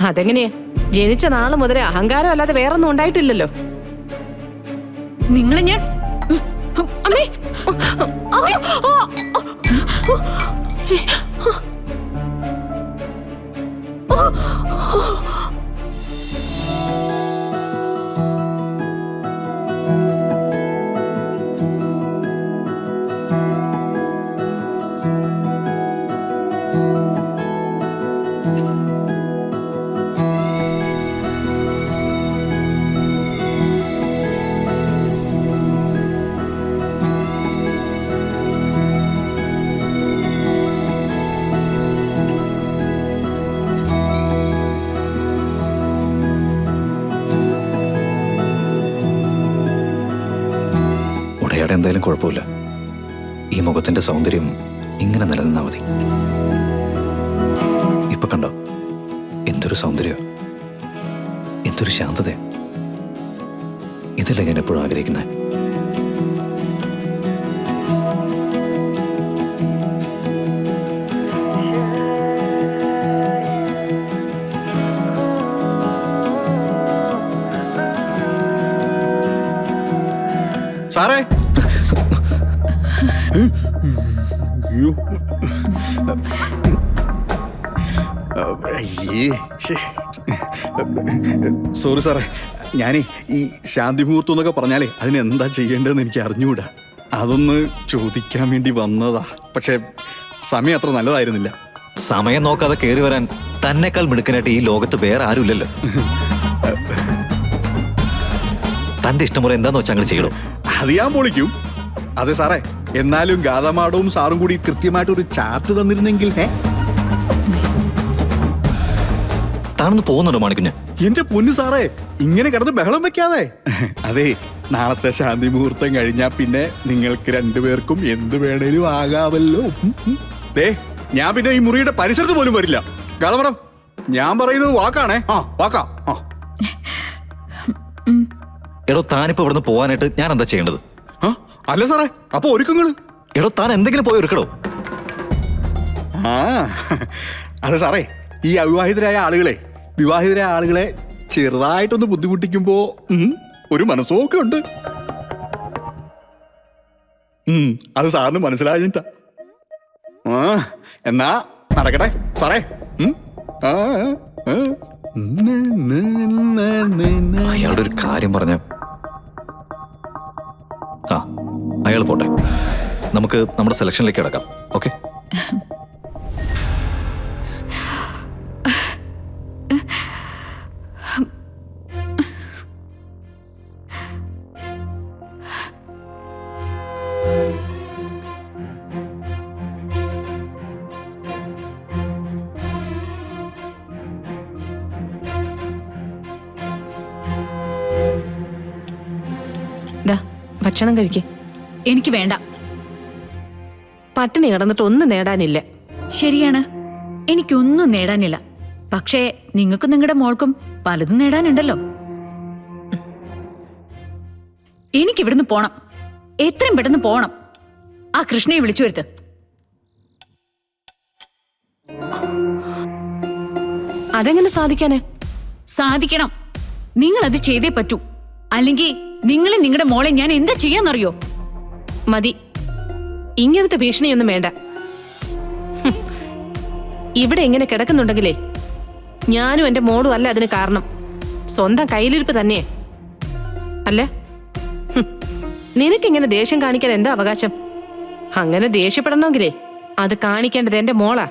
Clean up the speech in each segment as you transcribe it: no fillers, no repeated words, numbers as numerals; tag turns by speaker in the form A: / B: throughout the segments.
A: അതെങ്ങനെയാ? ജനിച്ച നാള് മുതലേ അഹങ്കാരം അല്ലാതെ വേറൊന്നും ഉണ്ടായിട്ടില്ലല്ലോ.
B: നിങ്ങളെ ഞാൻ
A: അമ്മേ,
C: ഉടയാടെ എന്തായാലും കുഴപ്പമില്ല. ഈ മുഖത്തിന്റെ സൗന്ദര്യം ഇങ്ങനെ നിലനിന്നാ മതി. ഇപ്പൊ കണ്ടോ, എന്തൊരു സൗന്ദര്യ, എന്തൊരു ശാന്തത. ഇതല്ലേ ഞാൻ എപ്പോഴും ആഗ്രഹിക്കുന്നത്.
D: സാറേ, സോറി സാറേ, ഞാനേ ഈ ശാന്തി മുഹൂർത്തം എന്നൊക്കെ പറഞ്ഞാലേ അതിനെന്താ ചെയ്യേണ്ടതെന്ന് എനിക്ക് അറിഞ്ഞുകൂടാ. അതൊന്ന് ചോദിക്കാൻ വേണ്ടി വന്നതാ. പക്ഷെ സമയം അത്ര നല്ലതായിരുന്നില്ല.
C: സമയം നോക്കാതെ കയറി വരാൻ തന്നെക്കാൾ മിടുക്കനായിട്ട് ഈ ലോകത്ത് വേറെ ആരുമില്ലല്ലോ. തന്റെ ഇഷ്ടം പോലെ എന്താന്ന് വെച്ചാൽ അങ്ങനെ ചെയ്യണം.
D: അത് ഞാൻ പൊളിക്കും. അതെ സാറേ, എന്നാലും ഗാഥമാടവും സാറും കൂടി കൃത്യമായിട്ട് ഒരു ചാർട്ട് തന്നിരുന്നെങ്കിൽ.
C: താനൊന്ന് പോകുന്നുണ്ടോ മാണിക്കുഞ്ഞ്?
D: എന്റെ പൊന്നു സാറേ, ഇങ്ങനെ കിടന്ന് ബഹളം വെക്കാതെ. അതെ, നാളത്തെ ശാന്തി മുഹൂർത്തം കഴിഞ്ഞാ പിന്നെ നിങ്ങൾക്ക് രണ്ടുപേർക്കും എന്ത് വേണേലും ആകാമല്ലോ. ഞാൻ പിന്നെ ഈ മുറിയുടെ പരിസരത്ത് പോലും വരില്ല. ഗാഥമാടം, ഞാൻ പറയുന്നത് വാക്കാണേ. വാക്കാ.
C: എടോ, താനിപ്പോ ഇവിടുന്ന് പോവാനായിട്ട് ഞാൻ എന്താ ചെയ്യേണ്ടത്?
D: അല്ല സാറേ, അപ്പൊ ഒരുക്കങ്ങള്.
C: എടോ, താൻ എന്തെങ്കിലും പോയി ഒരുക്കടോ.
D: അതെ സാറേ, ഈ അവിവാഹിതരായ ആളുകളെ വിവാഹിതരായ ആളുകളെ ചെറുതായിട്ടൊന്ന് ബുദ്ധിമുട്ടിക്കുമ്പോ ഒരു മനസ്സൊക്കെ ഉണ്ട്. അത് സാറിന് മനസ്സിലായിട്ടാ. എന്നാ നടക്കട്ടെ സാറേ.
C: അയാളുടെ ഒരു കാര്യം പറഞ്ഞ അയാൾ പോട്ടെ, നമുക്ക് നമ്മുടെ സെലക്ഷനിലേക്ക് കിടക്കാം. ഓക്കെ?
A: ഭക്ഷണം കഴിക്കേ.
B: എനിക്ക് വേണ്ട.
A: പട്ടിണി കിടന്നിട്ട് ഒന്നും നേടാനില്ല.
B: ശരിയാണ്, എനിക്കൊന്നും നേടാനില്ല. പക്ഷേ നിങ്ങൾക്കും നിങ്ങളുടെ മോൾക്കും പലതും നേടാനുണ്ടല്ലോ. എനിക്കിവിടുന്ന് പോണം, എത്രയും പെട്ടെന്ന് പോണം. ആ കൃഷ്ണയെ വിളിച്ചു വരുത്ത്.
A: അതെങ്ങനെ സാധിക്കാന്?
B: സാധിക്കണം. നിങ്ങൾ അത് ചെയ്തേ പറ്റൂ. അല്ലെങ്കിൽ നിങ്ങളെ നിങ്ങളുടെ മോളെ ഞാൻ എന്താ ചെയ്യാന്നറിയോ?
A: മതി, ഇങ്ങനത്തെ ഭീഷണിയൊന്നും വേണ്ട. ഇവിടെ ഇങ്ങനെ കിടക്കുന്നുണ്ടെങ്കിലേ ഞാനും എന്റെ മോളും അല്ല അതിന് കാരണം. സ്വന്തം കയ്യിലിരിപ്പ് തന്നെയേ. അല്ല, നിനക്കിങ്ങനെ ദേഷ്യം കാണിക്കാൻ എന്താ അവകാശം? അങ്ങനെ ദേഷ്യപ്പെടണമെങ്കിലേ അത് കാണിക്കേണ്ടത് എന്റെ മോളാ.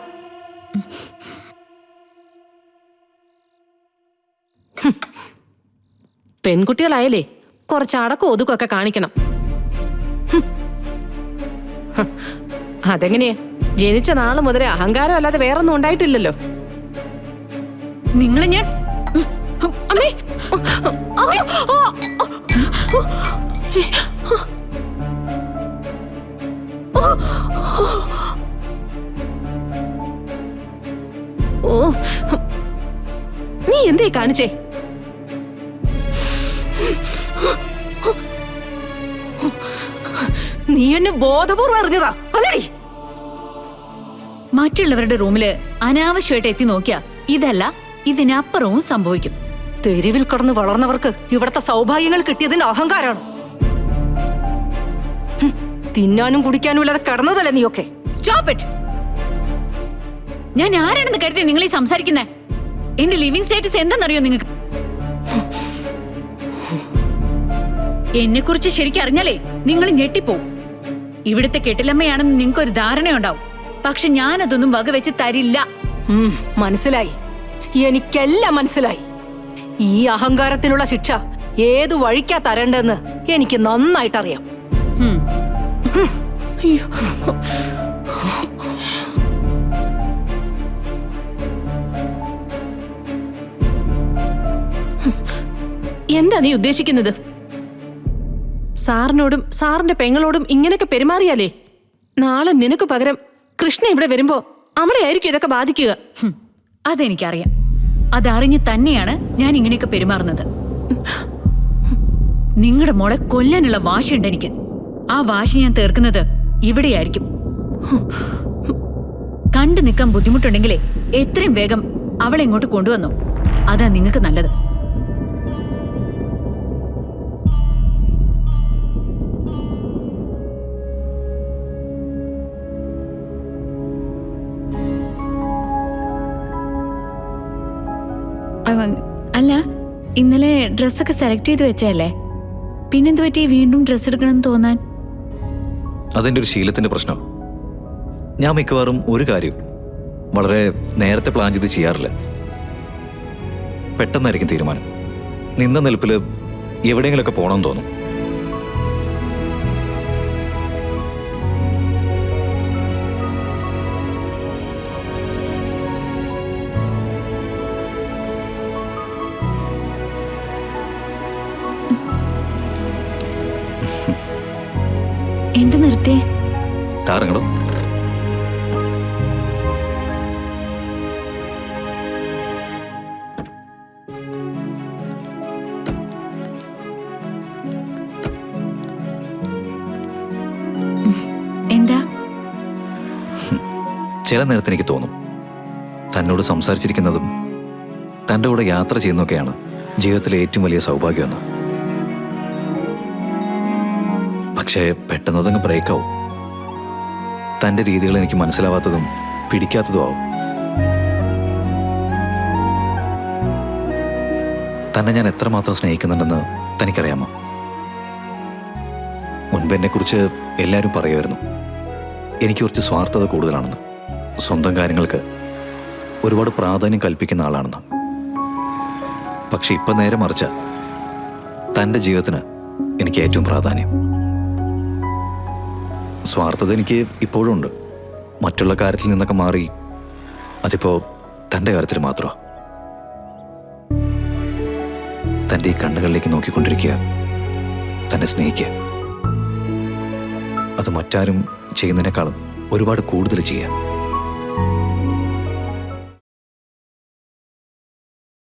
A: പെൺകുട്ടികളായാലേ കുറച്ച് അടക്കം ഒതുക്കൊക്കെ കാണിക്കണം. അതെങ്ങനെയാ? ജനിച്ച നാള് മുതലേ അഹങ്കാരം അല്ലാതെ വേറൊന്നും ഉണ്ടായിട്ടില്ലല്ലോ.
B: നിങ്ങളെ ഞാൻ
A: അമ്മേ, ഓ, നീ എന്തേ കാണിച്ചേ? നീ എന്നെ ബോധപൂർവ്വം അറിഞ്ഞതാ അല്ലടി?
B: മറ്റുള്ളവരുടെ റൂമില് അനാവശ്യമായിട്ട് എത്തി നോക്കിയാ ഇതല്ല ഇതിനപ്പുറവും സംഭവിക്കും.
E: തെരുവിൽ കടന്ന് വളർന്നവർക്ക് ഇവിടത്തെ സൗഭാഗ്യങ്ങൾ കിട്ടിയതിന്റെ അഹങ്കാരാണ്. തിന്നാനും കുടിക്കാനും ഇല്ലാതെ കിടന്നതല്ലേ നീയൊക്കെ.
B: Stop it. ഞാൻ ആരാണെന്ന് കരുതി നിങ്ങൾ ഈ സംസാരിക്കുന്നേ? എന്റെ ലിവിംഗ് സ്റ്റേറ്റസ് എന്താണെന്നറിയോ നിങ്ങൾക്ക്? എന്നെ കുറിച്ച് ശരിക്കും അറിഞ്ഞാലേ നിങ്ങൾ ഞെട്ടിപ്പോവും. ഇവിടുത്തെ കെട്ടിലമ്മയാണെന്ന് നിങ്ങൾക്ക് ഒരു ധാരണയുണ്ടാവും. പക്ഷെ ഞാനതൊന്നും വകവെച്ച് തരില്ല.
E: മനസ്സിലായി, എനിക്കെല്ലാം മനസ്സിലായി. ഈ അഹങ്കാരത്തിനുള്ള ശിക്ഷ ഏതു വഴിക്കാ തരേണ്ടെന്ന് എനിക്ക് നന്നായിട്ടറിയാം.
A: എന്താ നീ ഉദ്ദേശിക്കുന്നത്? സാറിനോടും സാറിന്റെ പെങ്ങളോടും ഇങ്ങനെയൊക്കെ പെരുമാറിയാലേ നാളെ നിനക്ക് പകരം കൃഷ്ണ ഇവിടെ വരുമ്പോ അവളെയായിരിക്കും ഇതൊക്കെ ബാധിക്കുക.
B: അതെനിക്കറിയാം. അതറിഞ്ഞ് തന്നെയാണ് ഞാൻ ഇങ്ങനെയൊക്കെ പെരുമാറുന്നത്. നിങ്ങളുടെ മോളെ കൊല്ലാനുള്ള വാശിയുണ്ട് എനിക്ക്. ആ വാശി ഞാൻ തീർക്കുന്നത് ഇവിടെയായിരിക്കും. കണ്ടു നിൽക്കാൻ ബുദ്ധിമുട്ടുണ്ടെങ്കിലേ എത്രയും വേഗം അവളെ ഇങ്ങോട്ട് കൊണ്ടുവന്നു. അതാ നിങ്ങൾക്ക് നല്ലത്. അല്ല, ഇന്നലെ ഡ്രസ്സൊക്കെ സെലക്ട് ചെയ്ത് വെച്ചല്ലേ, പിന്നെന്ത് പറ്റി വീണ്ടും ഡ്രസ്സ് എടുക്കണമെന്ന് തോന്നാൻ?
C: അതെൻ്റെ ഒരു ശീലത്തിൻ്റെ പ്രശ്നം. ഞാൻ മിക്കവാറും ഒരു കാര്യം വളരെ നേരത്തെ പ്ലാൻ ചെയ്ത് ചെയ്യാറില്ല. പെട്ടെന്നായിരിക്കും തീരുമാനം. നിന്ന നിൽപ്പിൽ എവിടെയെങ്കിലുമൊക്കെ പോകണമെന്ന് തോന്നും.
B: എന്ത് നിർത്തേ?
C: താരങ്ങളും
B: എന്താ?
C: ചില നേരത്തെ എനിക്ക് തോന്നും തന്നോട് സംസാരിച്ചിരിക്കുന്നതും തൻ്റെ കൂടെ യാത്ര ചെയ്യുന്നതൊക്കെയാണ് ജീവിതത്തിലെ ഏറ്റവും വലിയ സൗഭാഗ്യമെന്ന്. പക്ഷേ പെട്ടെന്നതങ്ങ് ബ്രേക്കാവും. തൻ്റെ രീതികൾ എനിക്ക് മനസ്സിലാവാത്തതും പിടിക്കാത്തതും ആവും. തന്നെ ഞാൻ എത്രമാത്രം സ്നേഹിക്കുന്നുണ്ടെന്ന് തനിക്കറിയാമോ? മുൻപ് എന്നെക്കുറിച്ച് എല്ലാവരും പറയുമായിരുന്നു എനിക്ക് കുറച്ച് സ്വാർത്ഥത കൂടുതലാണെന്ന്, സ്വന്തം കാര്യങ്ങൾക്ക് ഒരുപാട് പ്രാധാന്യം കൽപ്പിക്കുന്ന ആളാണെന്ന്. പക്ഷെ ഇപ്പം നേരെ മറിച്ച, തൻ്റെ ജീവിതത്തിന് എനിക്ക് ഏറ്റവും പ്രാധാന്യം. സ്വാർത്ഥത എനിക്ക് ഇപ്പോഴും ഉണ്ട്. മറ്റുള്ള കാര്യത്തിൽ നിന്നൊക്കെ മാറി അതിപ്പോൾ തൻ്റെ കാര്യത്തിൽ മാത്രമാണ്. തൻ്റെ ഈ കണ്ണുകളിലേക്ക് നോക്കിക്കൊണ്ടിരിക്കുക, തന്നെ സ്നേഹിക്കുക. അത് മറ്റാരും ചെയ്യുന്നതിനേക്കാളും ഒരുപാട് കൂടുതൽ ചെയ്യാം.